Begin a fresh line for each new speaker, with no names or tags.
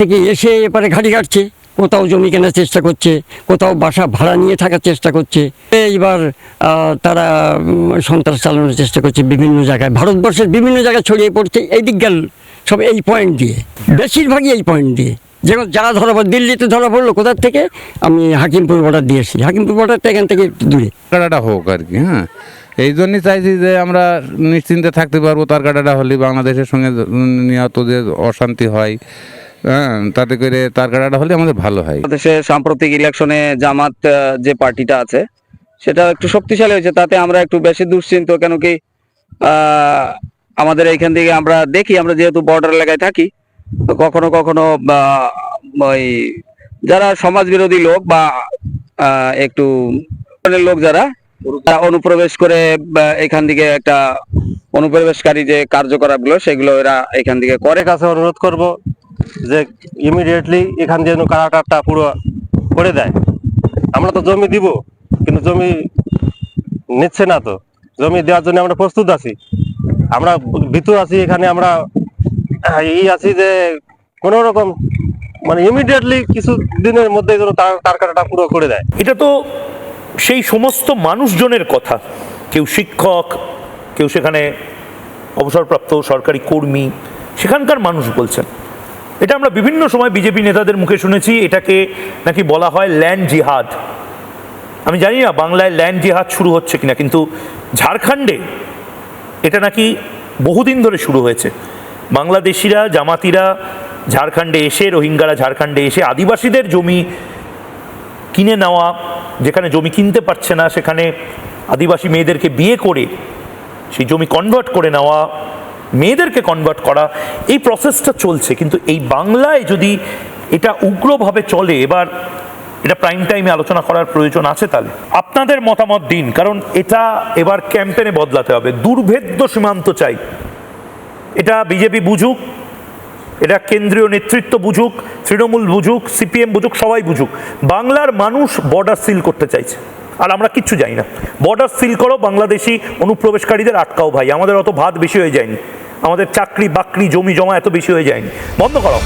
থেকে এসে এপারে ঘাড়ি কাটছে, কোথাও জমি কেনার চেষ্টা করছে, কোথাও বাসা ভাড়া নিয়ে থাকার চেষ্টা করছে। এইবার তারা সন্ত্রাস চালানোর চেষ্টা করছে বিভিন্ন জায়গায়, ভারতবর্ষের বিভিন্ন জায়গায় ছড়িয়ে পড়ছে এই দিকগাল সব এই পয়েন্ট দিয়ে, বেশিরভাগই এই পয়েন্ট দিয়ে। যেমন যারা ধরা পড়ে, দিল্লিতে ধরা পড়লো কোথার থেকে, আমি হাকিমপুর বর্ডার দিয়ে এসেছি, হাকিমপুর বর্ডারটা এখান থেকে একটু দূরে।
কাটাটা হোক আর কি, হ্যাঁ, এই জন্যই চাইছি যে আমরা নিশ্চিন্তে থাকতে পারবো। তার কাটাটা হলে বাংলাদেশের সঙ্গে নিহত যে অশান্তি হয়, হ্যাঁ, তাতে করে তার কাটাটা হলে আমাদের ভালো হয়।
দেশে সাম্প্রতিক ইলেকশনে জামাত যে পার্টিটা আছে সেটা একটু শক্তিশালী হয়েছে, তাতে আমরা একটু বেশি দুশ্চিন্ত। কেন কি আমাদের এইখান থেকে আমরা দেখি, আমরা যেহেতু বর্ডার এলাকায় থাকি, তো কখনো কখনো ওই যারা সমাজ বিরোধী লোক বা একটু লোক যারা অনুপ্রবেশ করে এখান থেকে একটা অনুপ্রবেশকারী যে কার্যকলাপগুলো সেগুলো এরা এখান থেকে করে।
কাছে অনুরোধ করব যে ইমিডিয়েটলি এখান দিয়ে কারাটারটা পুরো করে দেয়। আমরা তো জমি দিব, কিন্তু জমি নিচ্ছে না। তো জমি দেওয়ার জন্য আমরা প্রস্তুত আছি, আমরা ভিতর আছি এখানে, আমরা আছি যে কোন রকম মানে ইমিডিয়েটলি কিছু দিনের মধ্যে তার কাটাটা পুরো করে দেয়।
এটা তো সেই সমস্ত মানুষজনের কথা, কেউ শিক্ষক, কেউ সেখানে অবসরপ্রাপ্ত সরকারি কর্মী, সেখানকার মানুষ বলছেন। এটা আমরা বিভিন্ন সময় বিজেপি নেতাদের মুখে শুনেছি, এটাকে নাকি বলা হয় ল্যান্ড জিহাদ। আমি জানি না বাংলায় ল্যান্ড জিহাদ শুরু হচ্ছে কিনা, কিন্তু ঝাড়খণ্ডে এটা নাকি বহুদিন ধরে শুরু হয়েছে। বাংলাদেশিরা, জামাতিরা ঝাড়খণ্ডে এসে, রোহিঙ্গারা ঝাড়খণ্ডে এসে আদিবাসীদের জমি কিনে নেওয়া, যেখানে জমি কিনতে পারছে না সেখানে আদিবাসী মেয়েদেরকে বিয়ে করে সেই জমি কনভার্ট করে নেওয়া, মেয়েদেরকে কনভার্ট করা, এই প্রসেসটা চলছে। কিন্তু এই বাংলায় যদি এটা উগ্রভাবে চলে, এবার এটা প্রাইম টাইমে আলোচনা করার প্রয়োজন আছে। তাহলে আপনাদের মতামত দিন, কারণ এটা এবার ক্যাম্পেনে বদলাতে হবে। দুর্ভেদ্য সীমান্ত চাই, এটা বিজেপি বুঝুক, এটা কেন্দ্রীয় নেতৃত্ব বুঝুক, তৃণমূল বুঝুক, সিপিএম বুঝুক, সবাই বুঝুক। বাংলার মানুষ বর্ডার সিল করতে চাইছে, আর আমরা কিচ্ছু জানি না। বর্ডার সিল করো, বাংলাদেশি অনুপ্রবেশকারীদের আটকাও ভাই, আমাদের অত ভাত বেশি হয়ে যায়নি, আমাদের চাকরি বাকরি জমি জমা এত বেশি হয়ে যায়নি, বন্ধ করো।